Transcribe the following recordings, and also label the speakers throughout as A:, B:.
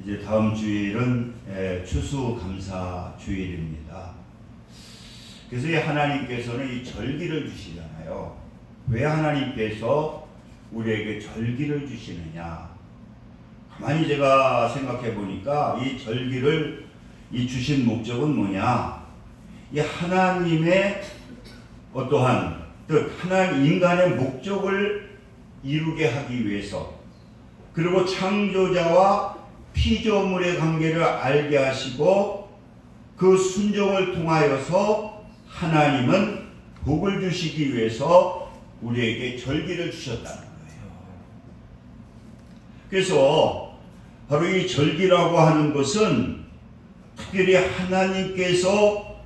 A: 이제 다음 주일은 추수감사 주일입니다. 그래서 하나님께서는 이 절기를 주시잖아요. 왜 하나님께서 우리에게 절기를 주시느냐? 가만히 제가 생각해 보니까 이 절기를 주신 목적은 뭐냐? 이 하나님의 어떠한 뜻, 하나님 인간의 목적을 이루게 하기 위해서, 그리고 창조자와 피조물의 관계를 알게 하시고 그 순종을 통하여서 하나님은 복을 주시기 위해서 우리에게 절기를 주셨다는 거예요. 그래서 바로 이 절기라고 하는 것은 특별히 하나님께서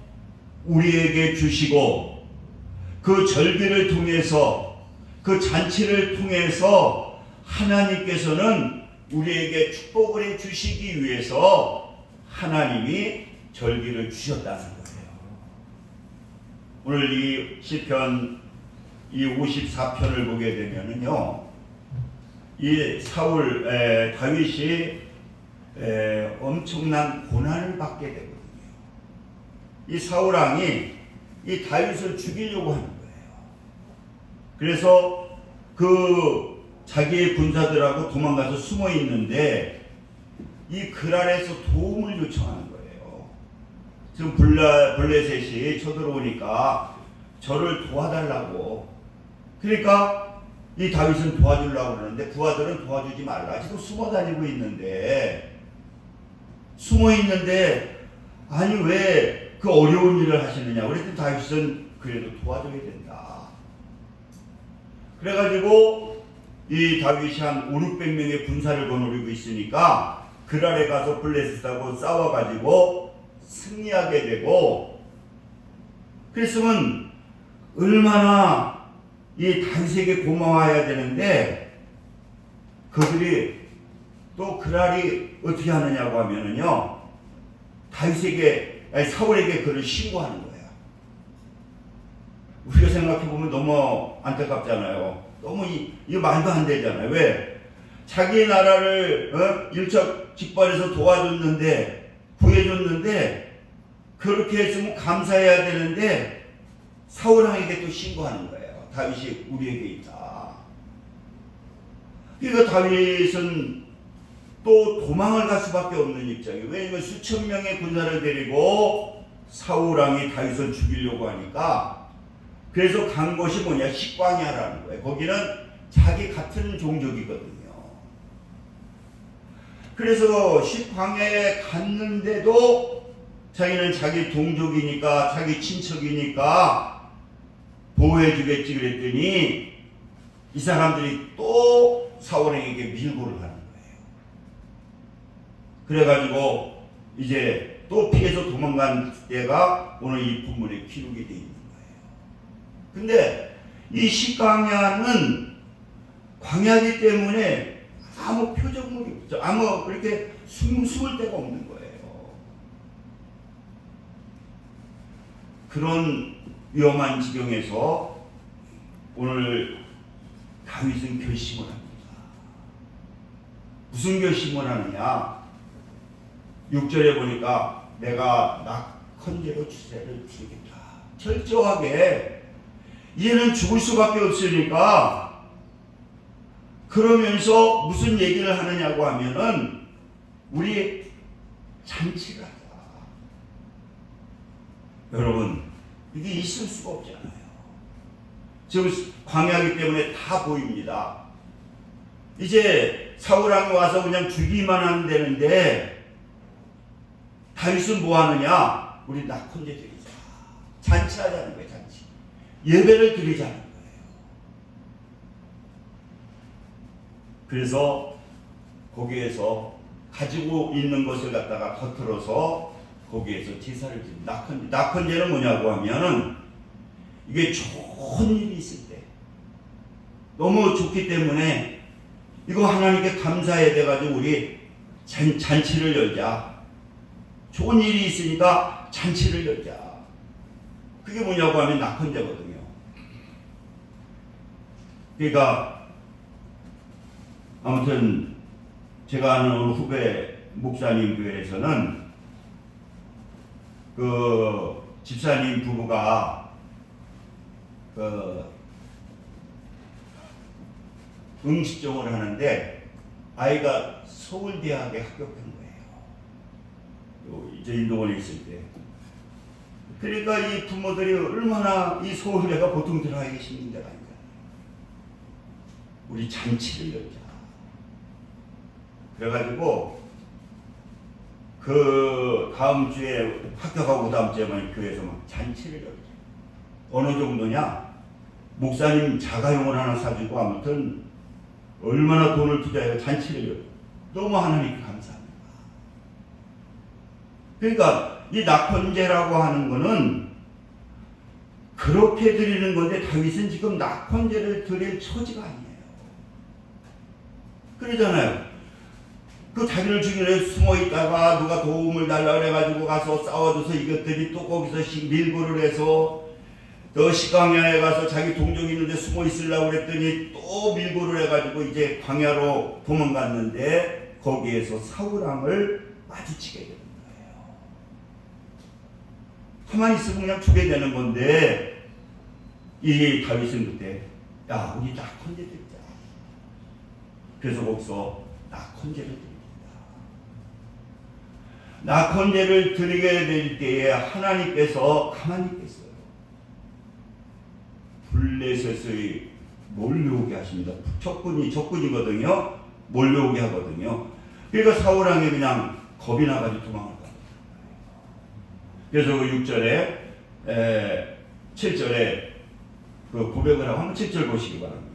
A: 우리에게 주시고 그 절기를 통해서, 그 잔치를 통해서 하나님께서는 우리에게 축복을 해 주시기 위해서 하나님이 절기를 주셨다는 거예요. 오늘 이 시편 이 54편을 보게 되면은요, 이 사울 다윗이 엄청난 고난을 받게 되거든요. 이 사울 왕이 이 다윗을 죽이려고 하는 거예요. 그래서 그 자기의 군사들하고 도망가서 숨어 있는데 이 글 아래서 도움을 요청하는 거예요. 지금 블레셋이 쳐들어오니까 저를 도와달라고. 그러니까 이 다윗은 도와주려고 그러는데 부하들은 도와주지 말라. 지금 숨어 다니고 있는데, 아니 왜 그 어려운 일을 하시느냐. 그랬더니 다윗은 그래도 도와줘야 된다. 그래가지고 이 다윗이 한 500~600명의 군사를 거느리고 있으니까 그 아래 가서 블레셋하고 싸워가지고 승리하게 되고, 그랬으면 얼마나 이 다윗에게 고마워해야 되는데, 그들이 또 그날이 어떻게 하느냐고 하면은요, 사울에게 그를 신고하는 거예요. 우리가 생각해보면 너무 안타깝잖아요. 너무 이거 말도 안 되잖아요. 왜? 자기 나라를 일척직발해서 도와줬는데, 구해줬는데, 그렇게 했으면 감사해야 되는데 사울왕에게 또 신고하는 거예요. 다윗이 우리에게 있다. 그러니까 다윗은 또 도망을 갈 수밖에 없는 입장이에요. 왜냐하면 수천 명의 군사를 데리고 사울왕이 다윗을 죽이려고 하니까, 그래서 간 곳이 뭐냐, 식광야라는 거예요. 거기는 자기 같은 종족이거든요. 그래서 식광야에 갔는데도 자기는 자기 동족이니까, 자기 친척이니까 보호해 주겠지 그랬더니 이 사람들이 또 사울왕에게 밀고를 하는 거예요. 그래가지고 이제 또 피해서 도망간 때가 오늘 이 본문에 기록이 되어 있는 거예요. 근데 이 식광야는 광야이기 때문에 아무 표적물이 없죠. 아무 그렇게 숨을 데가 없는 거예요. 그런 위험한 지경에서 오늘 다윗은 결심을 합니다. 무슨 결심을 하느냐? 6절에 보니까 내가 낙헌제로 주세를 드리겠다. 철저하게, 얘는 죽을 수밖에 없으니까. 그러면서 무슨 얘기를 하느냐고 하면은 우리 잔치를 하자. 여러분, 이게 있을 수가 없잖아요. 지금 광야이기 때문에 다 보입니다. 이제 사울왕이 와서 그냥 죽이만 하면 되는데 다윗은 뭐 하느냐? 우리 낙헌제 드리자. 잔치하자는 거예요, 잔치. 예배를 드리자는 거예요. 그래서 거기에서 가지고 있는 것을 갖다가 겉들어서 거기에서 제사를 드립니다. 낙헌제는 뭐냐고 하면은 이게 좋은 일이 있을 때, 너무 좋기 때문에 이거 하나님께 감사해야 돼가지고 우리 잔치를 열자. 좋은 일이 있으니까 잔치를 열자. 그게 뭐냐고 하면 낙헌제거든요. 그러니까 아무튼 제가 아는 어느 후배 목사님 교회에서는 그 집사님 부부가 그 응시정을 하는데 아이가 서울대학에 합격한 거예요. 이제 인도원에 있을 때. 그러니까 이 부모들이 얼마나 이 서울대가 보통 들어가기 힘든 데가 아닌가. 우리 잔치를 열자. 그래가지고 그 다음 주에 합격하고 다음 주에만 교회에서 막 잔치를 열자. 어느 정도냐? 목사님 자가용을 하나 사주고 아무튼 얼마나 돈을 투자해서 잔치를 열자. 너무 하나님께 감사합니다. 그러니까 이 낙헌제라고 하는 거는 그렇게 드리는 건데 다윗은 지금 낙헌제를 드릴 처지가 아니에요. 그러잖아요. 그 자기를 죽이려 숨어 있다가 누가 도움을 달라 그래가지고 가서 싸워줘서 이것들이 또 거기서 밀고를 해서 또 식강야에 가서 자기 동족이 있는데 숨어 있으려고 그랬더니 또 밀고를 해가지고 이제 광야로 도망갔는데 거기에서 사울왕을 마주치게 됩니다. 가만히 있으면 그냥 죽게 되는 건데 이 다윗은 그때 야 우리 낙헌제 드리자. 그래서 거기서 낙헌제를 드립니다. 낙헌제를 드리게 될 때에 하나님께서 가만히 계세요. 블레셋의 몰려오게 하십니다. 적군이거든요. 몰려오게 하거든요. 그러니까 사울왕이 그냥 겁이 나가지고 도망을 가요. 그래서 그 6절에 7절에 그 고백을 하고 한번 7절 보시기 바랍니다.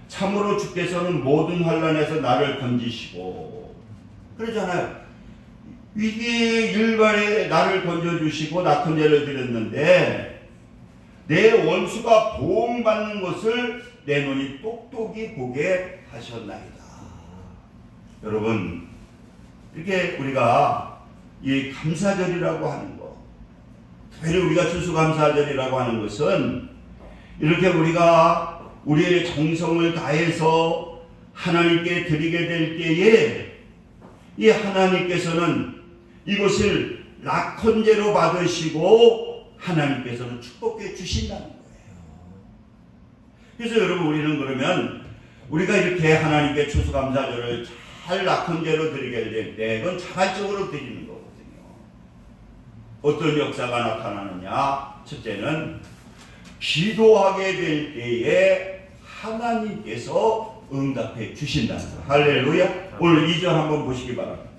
A: 참으로 주께서는 모든 환난에서 나를 건지시고 그러잖아요. 위기의 일발에 나를 건져주시고 낙헌제를 드렸는데 내 원수가 보응받는 것을 내 눈이 똑똑히 보게 하셨나이다. 여러분 이렇게 우리가 이 감사절이라고 하는 것, 특별히 우리가 추수감사절이라고 하는 것은 이렇게 우리가 우리의 정성을 다해서 하나님께 드리게 될 때에 이 하나님께서는 이것을 낙헌제로 받으시고 하나님께서는 축복해 주신다는 거예요. 그래서 여러분 우리는 그러면 우리가 이렇게 하나님께 추수감사절을 잘 낙헌제로 드리게 될 때 그건 자발적으로 드리는 거거든요. 어떤 역사가 나타나느냐? 첫째는 기도하게 될 때에 하나님께서 응답해 주신다는 거예요. 할렐루야. 오늘 2절 한번 보시기 바랍니다.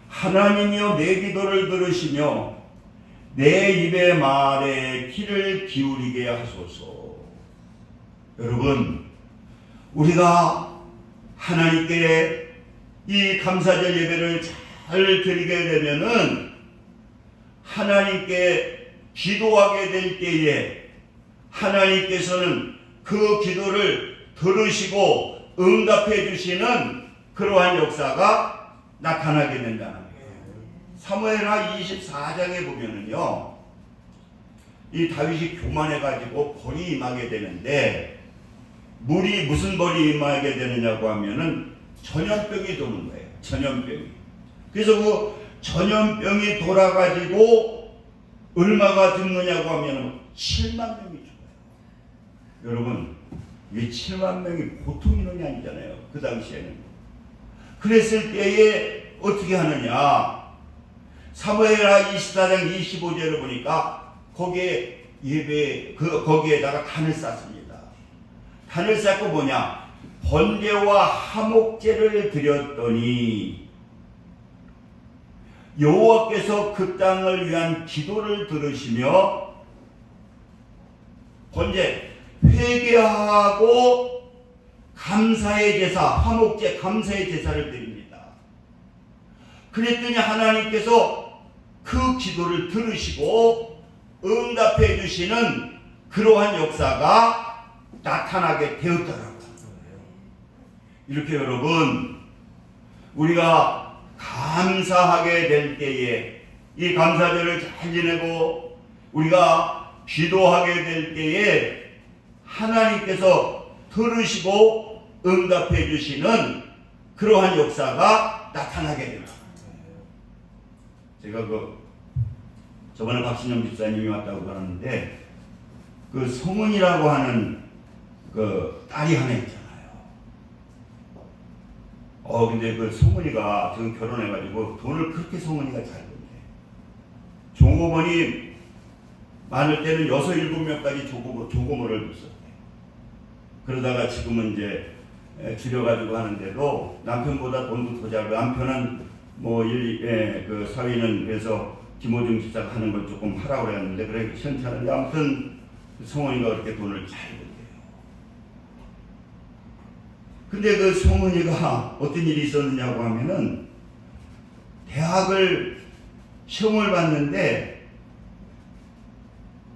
A: 하나님이여 내 기도를 들으시며 내 입의 말에 귀를 기울이게 하소서. 여러분 우리가 하나님께 이 감사절 예배를 잘 드리게 되면은 하나님께 기도하게 될 때에 하나님께서는 그 기도를 들으시고 응답해 주시는 그러한 역사가 나타나게 된다는 거예요. 사무엘하 24장에 보면은요, 이 다윗이 교만해가지고 벌이 임하게 되는데, 무슨 벌이 임하게 되느냐고 하면은 전염병이 도는 거예요. 전염병이. 그래서 그 전염병이 돌아가지고 얼마가 죽느냐고 하면 7만 명이 죽어요. 여러분, 이 7만 명이 보통 인원이 아니잖아요. 그 당시에는. 그랬을 때에 어떻게 하느냐? 사무엘하 24장 25절을 보니까 거기에 거기에다가 단을 쌓습니다. 단을 쌓고 뭐냐? 번제와 화목제를 드렸더니 여호와께서 그 땅을 위한 기도를 들으시며 번제 회개하고 감사의 제사, 화목제 감사의 제사를 드립니다. 그랬더니 하나님께서 그 기도를 들으시고 응답해 주시는 그러한 역사가 나타나게 되었더라고요. 이렇게 여러분, 우리가 감사하게 될 때에 이 감사절을 잘 지내고 우리가 기도하게 될 때에 하나님께서 들으시고 응답해 주시는 그러한 역사가 나타나게 된다. 제가 저번에 박신영 집사님이 왔다고 그러는데 그 송은이라고 하는 그 딸이 하나 있잖아요. 근데 그 송은이가 지금 결혼해가지고 돈을 그렇게 송은이가 잘 번대. 종업원이 많을 때는 6, 7명까지 조고모를 줬었대. 그러다가 지금은 이제 줄여가지고 하는데도 남편보다 돈도 더 잘, 남편은 그 사위는 그래서 김호중 집사가 하는 걸 조금 하라고 그랬는데 그래 시원찮은데 아무튼 송은이가 그렇게 돈을 잘 번대요. 근데 그 송은이가 어떤 일이 있었느냐고 하면은 대학을 시험을 봤는데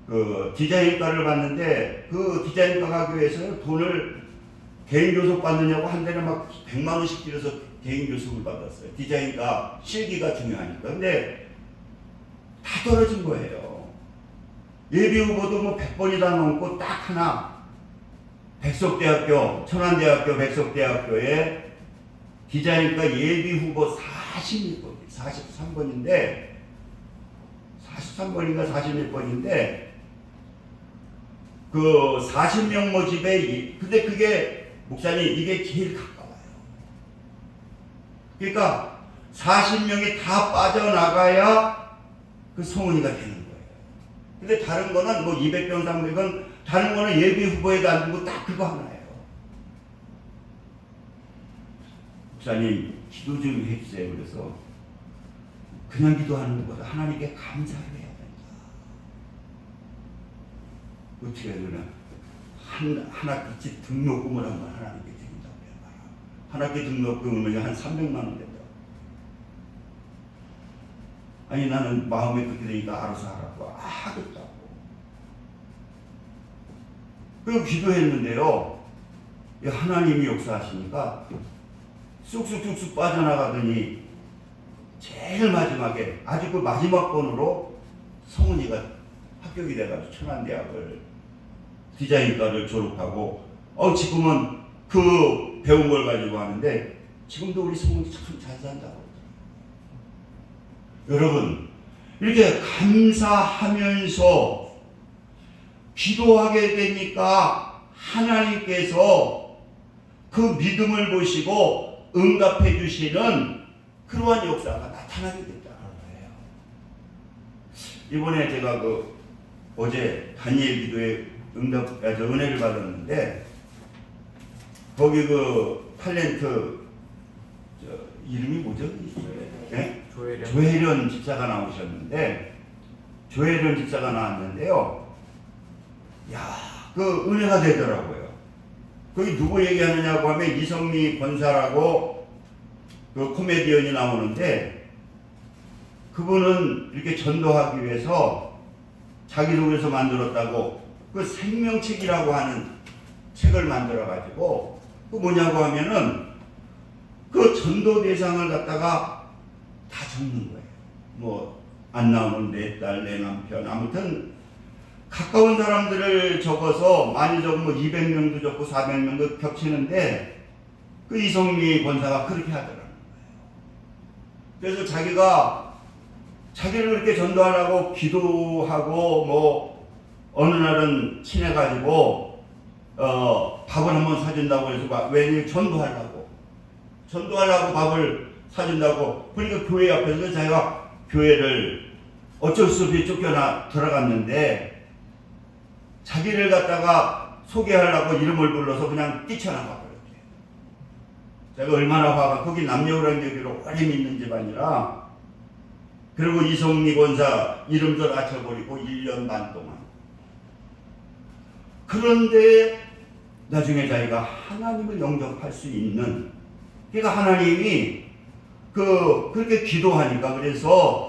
A: 그 디자인과를 봤는데 그 디자인과 학교에서 돈을 개인 교습 받느냐고 한 달에 막 100만 원씩 들여서 개인 교습을 받았어요. 디자인과 실기가 중요하니까. 근데 다 떨어진 거예요. 예비 후보도 100번이 다 넘고 딱 하나 백석대학교, 천안대학교 백석대학교에 디자인과 예비 후보 43번인데 43번인가 41번인데 그 40명 모집에 근데 그게 목사님 이게 제일 가까워요. 그러니까 40명이 다 빠져나가야 그 송은이가 되는 거예요. 근데 다른 거는 200명, 300은 다른 거는 예비 후보에도 안 두고 딱 그거 하나예요. 목사님 기도 좀 해주세요. 그래서 그냥 기도하는 것보다 하나님께 감사를 해야 된다. 어떻게 해야 되나? 한 학기치 등록금을 한번 하나님께 드린다고 해봐라. 한 학기 등록금은 한 300만 원 된다. 아니 나는 마음에 그렇게 되니까 알아서 하라고 하겠다고. 그리고 기도했는데요. 하나님이 역사하시니까 쑥쑥쑥쑥 빠져나가더니 제일 마지막에 아주 그 마지막 번으로 성은이가 합격이 돼가지고 천안대학을 디자인과를 졸업하고 지금은 그 배운 걸 가지고 하는데 지금도 우리 성은이 참 잘 산다고. 여러분 이렇게 감사하면서 기도하게 되니까 하나님께서 그 믿음을 보시고 응답해 주시는 그러한 역사가 나타나게 된다는 거예요. 이번에 제가 어제 다니엘 기도에 은혜를 받았는데 거기 탤런트 이름이 뭐죠? 네? 조혜련 집사가 나오셨는데 조혜련 집사가 나왔는데요. 그 은혜가 되더라고요. 거기 누구 얘기하느냐고 하면 이성미 권사라고 그 코미디언이 나오는데 그분은 이렇게 전도하기 위해서 자기를 서 만들었다고 그 생명책이라고 하는 책을 만들어 가지고 그 뭐냐고 하면은 그 전도 대상을 갖다가 다 적는 거예요. 안 나오는 내 딸, 내 남편, 아무튼 가까운 사람들을 적어서 많이 적으면 200명도 적고 400명도 겹치는데 그 이성미 권사가 그렇게 하더라는 거예요. 그래서 자기를 그렇게 전도하려고 기도하고 어느 날은 친해가지고 밥을 한번 사준다고 해서 왜냐면 전도하려고 밥을 사준다고 그러니까 교회 앞에서 자기가 교회를 어쩔 수 없이 쫓겨나 들어갔는데 자기를 갖다가 소개하려고 이름을 불러서 그냥 뛰쳐나가 버렸대요. 제가 얼마나 화가 거기 남녀우량제교로 오래 믿는 집안이라 그리고 이성미 권사 이름도 낮춰버리고 1년 반 동안. 그런데 나중에 자기가 하나님을 영접할 수 있는 그러니까 하나님이 그렇게 기도하니까 그래서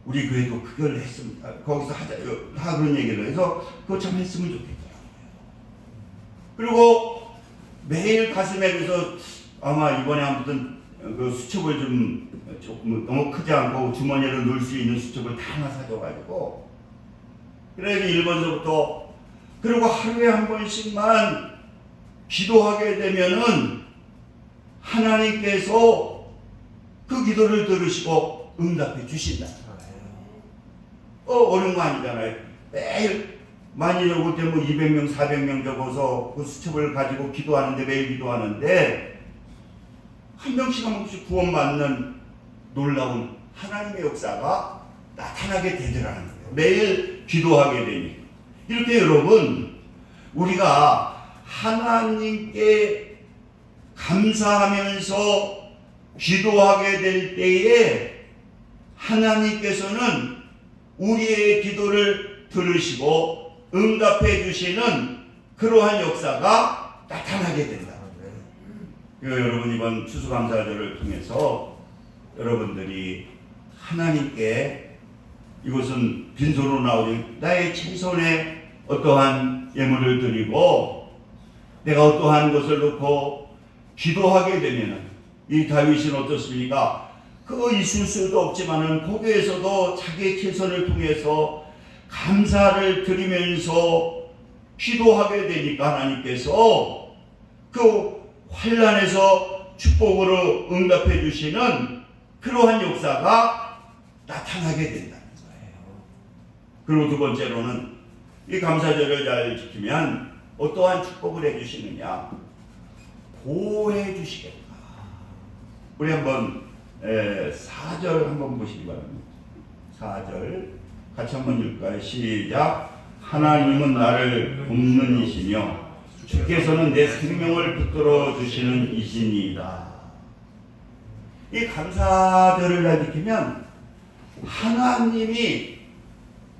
A: 우리 교회도 그걸 했습니다. 거기서 다 그런 얘기를 해서 그거 참 했으면 좋겠더라고요. 그리고 매일 가슴에 그래서 아마 이번에 아무튼 그 수첩을 조금 너무 크지 않고 주머니로 넣을 수 있는 수첩을 다 하나 사줘가지고 그래서 1번서부터 그리고 하루에 한 번씩만 기도하게 되면은 하나님께서 그 기도를 들으시고 응답해 주신다. 어려운 거 아니잖아요. 매일 많이 적을 때 뭐 200명, 400명 적어서 그 수첩을 가지고 기도하는데, 매일 기도하는데 한 명씩 한 명씩 구원받는 놀라운 하나님의 역사가 나타나게 되더라는 거예요. 매일 기도하게 되니. 이렇게 여러분, 우리가 하나님께 감사하면서 기도하게 될 때에 하나님께서는 우리의 기도를 들으시고 응답해 주시는 그러한 역사가 나타나게 된다. 여러분, 이번 추수감사절을 통해서 여러분들이 하나님께, 이것은 빈손으로 나오는 나의 최선의 어떠한 예물을 드리고 내가 어떠한 것을 놓고 기도하게 되면은, 이 다윗은 어떻습니까? 그 있을 수도 없지만은 거기에서도 자기의 최선을 통해서 감사를 드리면서 기도하게 되니까 하나님께서 그 환난에서 축복으로 응답해 주시는 그러한 역사가 나타나게 된다는 거예요. 그리고 두 번째로는 이 감사절을 잘 지키면 어떠한 축복을 해 주시느냐? 보호해 주시겠다. 우리 한번 4절 한번 보시기 바랍니다. 4절 같이 한번 읽을까요? 시작. 하나님은 나를 돕는 이시며 주께서는 내 생명을 붙들어 주시는 이시니이다. 이 감사절을 잘 지키면 하나님이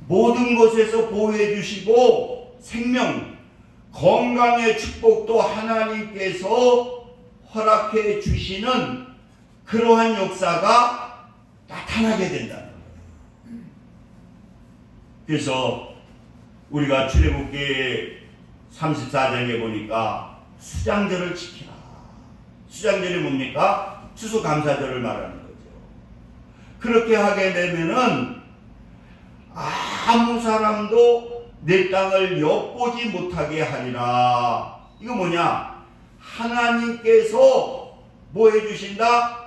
A: 모든 것에서 보호해 주시고 생명, 건강의 축복도 하나님께서 허락해 주시는 그러한 역사가 나타나게 된다는 거예요. 그래서 우리가 출애굽기 34장에 보니까 수장절을 지키라. 수장절이 뭡니까? 추수감사절을 말하는 거죠. 그렇게 하게 되면은 아무 사람도 내 땅을 엿보지 못하게 하리라. 이거 뭐냐? 하나님께서 뭐 해주신다?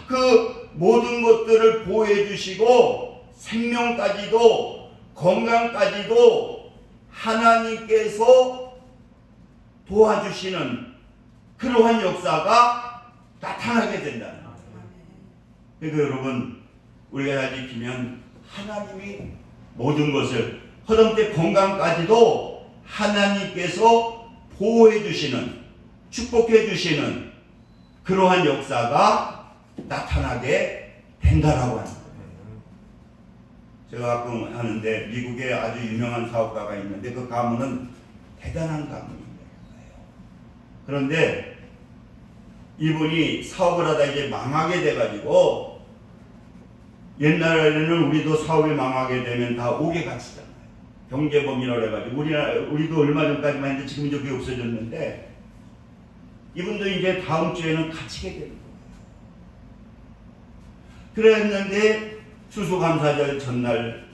A: 그 모든 것들을 보호해 주시고 생명까지도 건강까지도 하나님께서 도와주시는 그러한 역사가 나타나게 된다는 거예요. 그러니까 여러분, 우리가 잘 지키면 하나님이 모든 것을, 허둥대 건강까지도 하나님께서 보호해 주시는, 축복해 주시는 그러한 역사가 나타나게 된다라고 하는 거예요. 제가 가끔 하는데 미국에 아주 유명한 사업가가 있는데 그 가문은 대단한 가문입니다. 그런데 이분이 사업을 하다 이제 망하게 돼가지고, 옛날에는 우리도 사업이 망하게 되면 다 옥에 갇히잖아요. 경제범이라고 해가지고 우리도 얼마 전까지만 했는데 지금 그게 없어졌는데, 이분도 이제 다음 주에는 갇히게 되는 거예요. 그랬는데 추수감사절 전날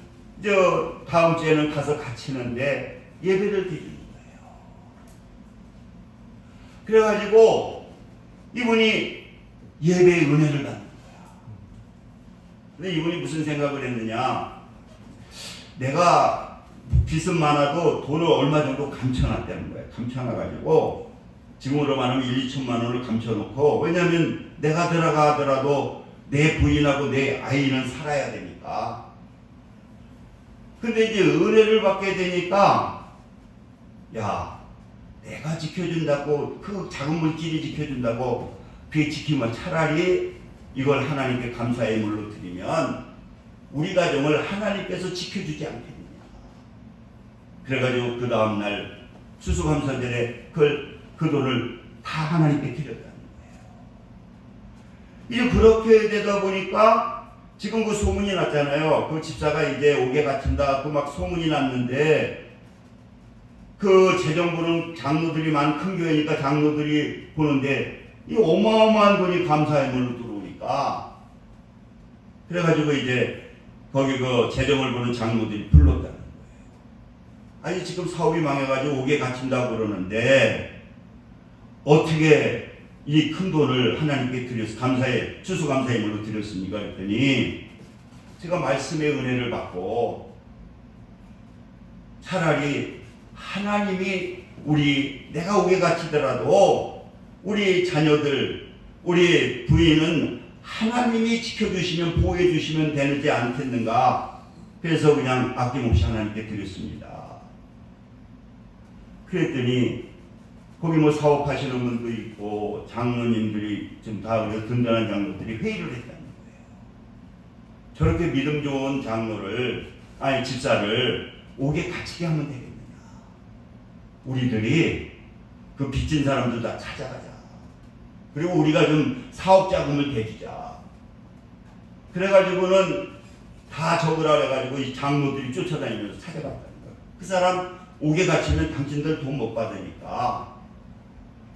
A: 다음 주에는 가서 갇히는데 예배를 드리는 거예요. 그래가지고 이분이 예배의 은혜를 받는 거야. 근데 이분이 무슨 생각을 했느냐? 내가 빚은 많아도 돈을 얼마 정도 감춰놨다는 거예요. 감춰놔가지고 지금으로 말하면 1, 2천만 원을 감춰놓고, 왜냐하면 내가 들어가더라도 내 부인하고 내 아이는 살아야 되니까. 근데 이제 은혜를 받게 되니까, 야, 내가 지켜준다고, 그 작은 물질이 지켜준다고 그게 지키면 차라리 이걸 하나님께 감사의 물로 드리면 우리 가정을 하나님께서 지켜주지 않겠느냐. 그래가지고 그 다음날 추수감사절에 그 돈을 다 하나님께 드렸다는 거예요. 이제 그렇게 되다 보니까 지금 그 소문이 났잖아요. 그 집사가 이제 옥에 갇힌다. 그 막 소문이 났는데, 그 재정부는 장로들이 많은 큰 교회니까 장로들이 보는데 이 어마어마한 돈이 감사의 물로 들어오니까, 그래가지고 이제 거기 그 재정을 보는 장로들이 불렀다는 거예요. 아니 지금 사업이 망해가지고 옥에 갇힌다고 그러는데 어떻게 이 큰 돈을 하나님께 드려서 감사의 추수감사의물로 드렸습니까? 그랬더니 제가 말씀의 은혜를 받고 차라리 하나님이 내가 옥에 갇히더라도 우리 자녀들, 우리 부인은 하나님이 지켜주시면 보호해주시면 되지 않겠는가. 그래서 그냥 아낌없이 하나님께 드렸습니다. 그랬더니 거기 뭐 사업하시는 분도 있고 장로님들이 지금 다 든든한 장로들이 회의를 했다는 거예요. 저렇게 믿음 좋은 집사를 옥에 갇히게 하면 되겠느냐. 우리들이 그 빚진 사람들 다 찾아가자. 그리고 우리가 좀 사업 자금을 대주자. 그래가지고는 다 적으라 그래가지고 이 장로들이 쫓아다니면서 찾아갔다는 거예요. 그 사람 옥에 갇히면 당신들 돈 못 받으니까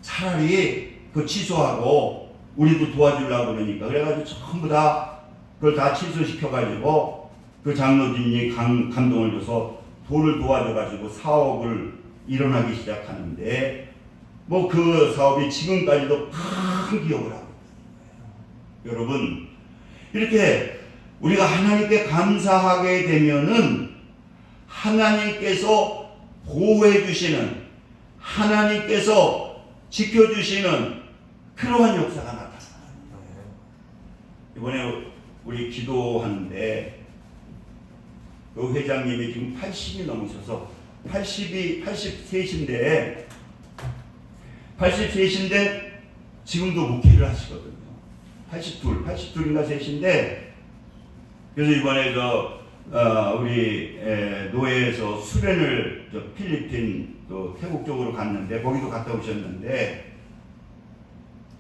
A: 차라리 그 취소하고 우리도 도와주려고 그러니까 그래가지고 전부 다 그걸 다 취소시켜가지고 그 장로진이 감동을 줘서 돈을 도와줘가지고 사업을 일어나기 시작하는데 뭐 그 사업이 지금까지도 큰 기억을 하고 있는 거예요. 여러분 이렇게 우리가 하나님께 감사하게 되면은 하나님께서 보호해 주시는 하나님께서 지켜주시는 그러한 역사가 나타나는 거예요. 이번에 우리 기도하는데 그 회장님이 지금 80이 넘으셔서 83인데 지금도 목회를 하시거든요. 82인가 3인데 그래서 이번에 우리 노예에서 수련을 필리핀 또 태국 쪽으로 갔는데 거기도 갔다 오셨는데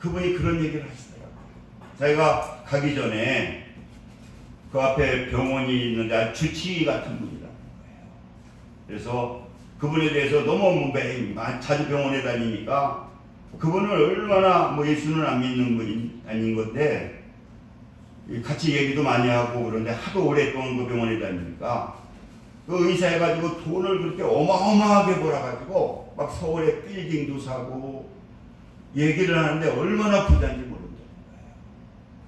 A: 그분이 그런 얘기를 하시더라고요. 자기가 가기 전에 그 앞에 병원이 있는데 주치의 같은 분이라는 거예요. 그래서 그분에 대해서 너무 자주 병원에 다니니까 그분을 얼마나 예수는 안 믿는 분이 아닌 건데 같이 얘기도 많이 하고 그런데 하도 오랫동안 그 병원에 다니니까 그 의사 해가지고 돈을 그렇게 어마어마하게 벌어가지고 막 서울에 빌딩도 사고 얘기를 하는데 얼마나 부자인지 모른다는 거예요.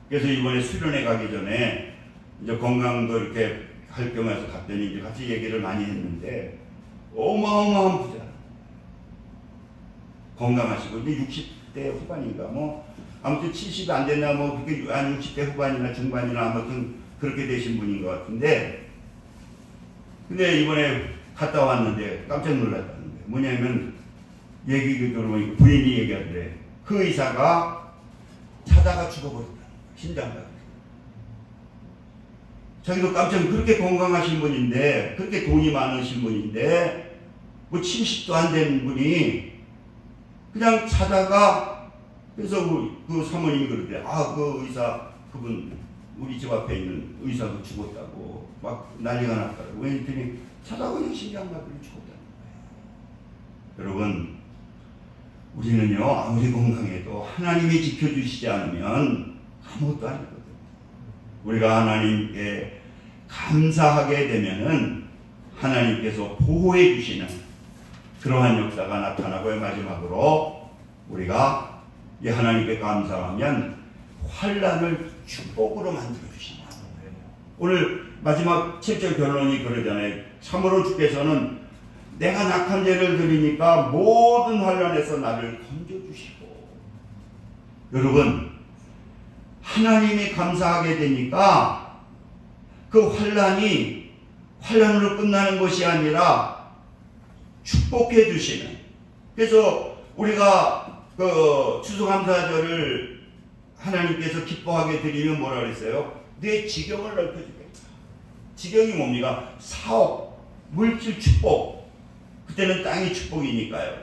A: 그래서 이번에 수련회 가기 전에 이제 건강도 이렇게 할 겸해서 갔더니 이제 같이 얘기를 많이 했는데 어마어마한 부자. 건강하시고 이제 60대 후반인가 아무튼 70이 안 됐나 그렇게 한 60대 후반이나 중반이나 아무튼 그렇게 되신 분인 것 같은데 근데 이번에 갔다 왔는데 깜짝 놀랐다는 거예요. 뭐냐면 얘기 들어보니까 부인이 얘기하더래. 그 의사가 자다가 죽어버렸다는 거예요. 심장마비. 자기도 깜짝 그렇게 건강하신 분인데 그렇게 돈이 많으신 분인데 70도 안 된 분이 그냥 자다가 그래서 그 사모님이 그러대. 그 의사 그분 우리 집 앞에 있는 의사도 죽었다고 막 난리가 났다고. 그랬더니 자다가 그냥 심장마비로 죽었다는 거예요. 여러분 우리는요 아무리 건강해도 하나님이 지켜주시지 않으면 아무것도 아니거든요. 우리가 하나님께 감사하게 되면은 하나님께서 보호해 주시는 그러한 역사가 나타나고요. 마지막으로 우리가 이 하나님께 감사하면 환난을 축복으로 만들어 주신다. 오늘 마지막 7절 결론이 그러잖아요. 참으로 주께서는 내가 낙한 죄를 드리니까 모든 환난에서 나를 건져 주시고. 여러분 하나님이 감사하게 되니까 그 환난으로 끝나는 것이 아니라 축복해 주시는. 그래서 우리가 그 추수감사절을 하나님께서 기뻐하게 드리면 뭐라 그랬어요? 내 지경을 넓혀주겠다. 지경이 뭡니까? 사업, 물질 축복. 그때는 땅이 축복이니까요.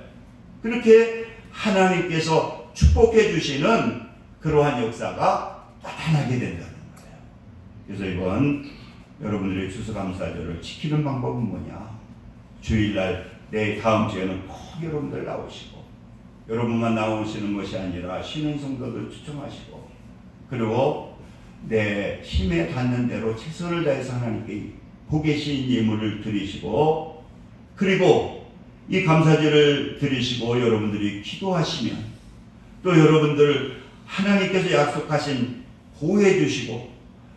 A: 그렇게 하나님께서 축복해 주시는 그러한 역사가 나타나게 된다는 거예요. 그래서 이번 여러분들의 추수감사절을 지키는 방법은 뭐냐? 주일날 내일 다음 주에는 꼭 여러분들 나오시고 여러분만 나오시는 것이 아니라 쉬는 성도들 추첨하시고 그리고 내 힘에 닿는 대로 최선을 다해서 하나님께 보계신 예물을 드리시고 그리고 이 감사절을 드리시고 여러분들이 기도하시면 또 여러분들 하나님께서 약속하신 보호해 주시고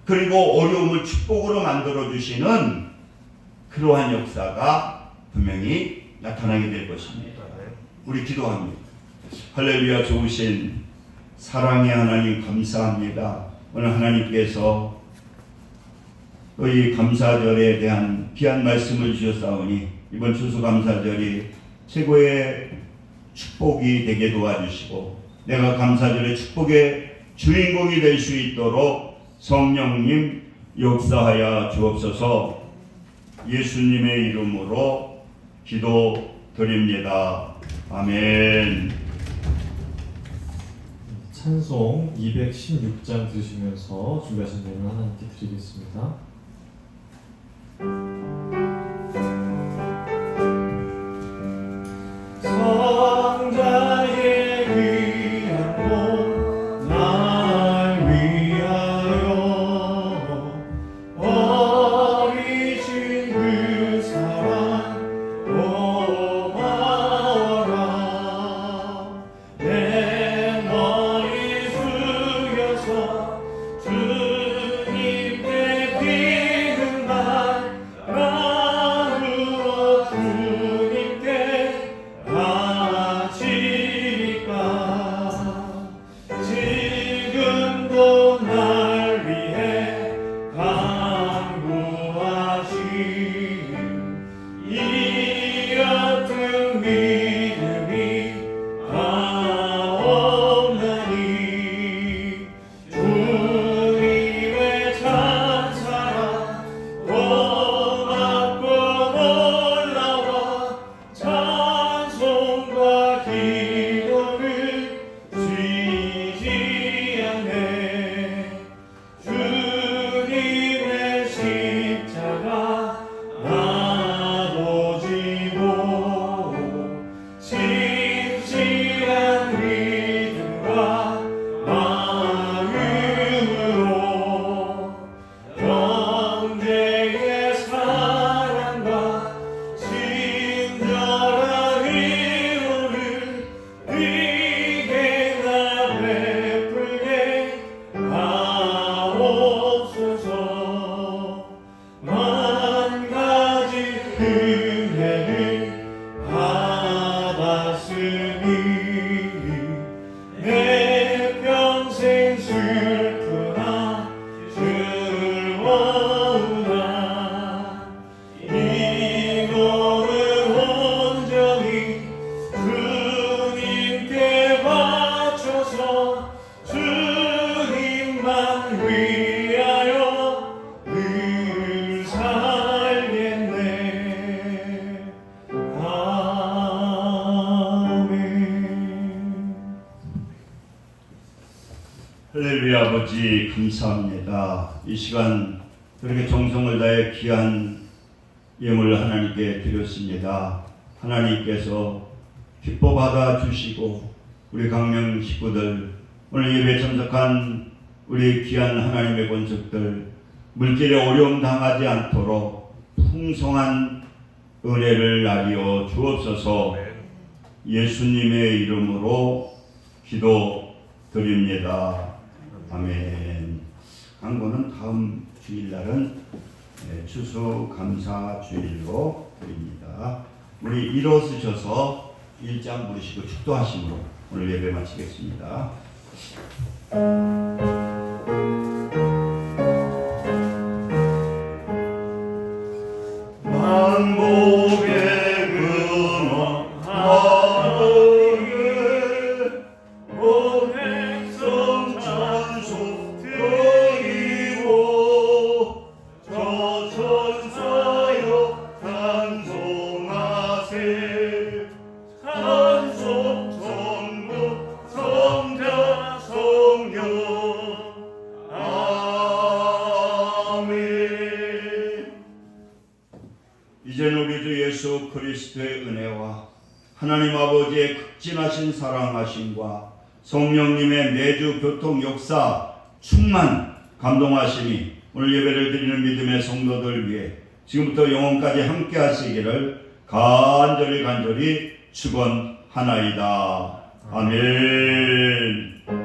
A: 그리고 어려움을 축복으로 만들어 주시는 그러한 역사가 분명히 나타나게 될 것입니다. 우리 기도합니다. 할렐루야. 좋으신 사랑의 하나님 감사합니다. 오늘 하나님께서 또 이 감사절에 대한 귀한 말씀을 주셨사오니 이번 추수감사절이 최고의 축복이 되게 도와주시고 내가 감사절의 축복의 주인공이 될 수 있도록 성령님 역사하여 주옵소서. 예수님의 이름으로 기도드립니다. 아멘.
B: 찬송 216장 들으시면서 준비하신 내용 하나님께 드리겠습니다. 성자의 귀한 몸 날 위하여 버리신 그 사랑 고마워라. 내 머리 숙여서 주님께 비는 날 나누어 주님께 바치리까. 지금도 날 위해 간구하신 이 같은 믿음이 없나니 주님의 찬사랑 고맙고 놀라워 찬송과 기도를 쉬지 않네. 주님의 십자가 나도 지고 진실한 믿음과 마음으로 영재의 사랑과 친절한 위로를 네게나 베풀게 하옵소서. 만 가지 은혜를 받았으니 내 평생 슬프나 즐거우나 이거를 온전히 주님께 바쳐서 주님만 위하여 늘 살겠네. 아멘.
A: 할렐루야. 아버지 감사합니다. 이 시간 그렇게 정성을 다해 귀한 예물 하나님께 드렸습니다. 하나님께서 기뻐 받아 주시고 우리 강명 식구들 오늘 예배 참석한 우리 귀한 하나님의 권속들 물질에 어려움 당하지 않도록 풍성한 은혜를 나리어 주옵소서. 예수님의 이름으로 기도드립니다. 아멘. 강고는 다음 주일날은 추수감사주일로 드립니다. 우리 일어서셔서 일장 부르시고 축도하심으로 오늘 예배 마치겠습니다. 만복의 근원 하늘에 온 백성 찬송 드리고 저 천사여 찬송하세. 찬송 성부 성자 성령 아멘. 이제는 우리 주 예수 그리스도의 은혜와 하나님 아버지의 극진하신 사랑하심과 성령님의 내주 교통 역사 충만 감동하심이 오늘 예배를 드리는 믿음의 성도들 위해 지금부터 영원까지 함께 하시기를 간절히 축원하나이다. 아멘.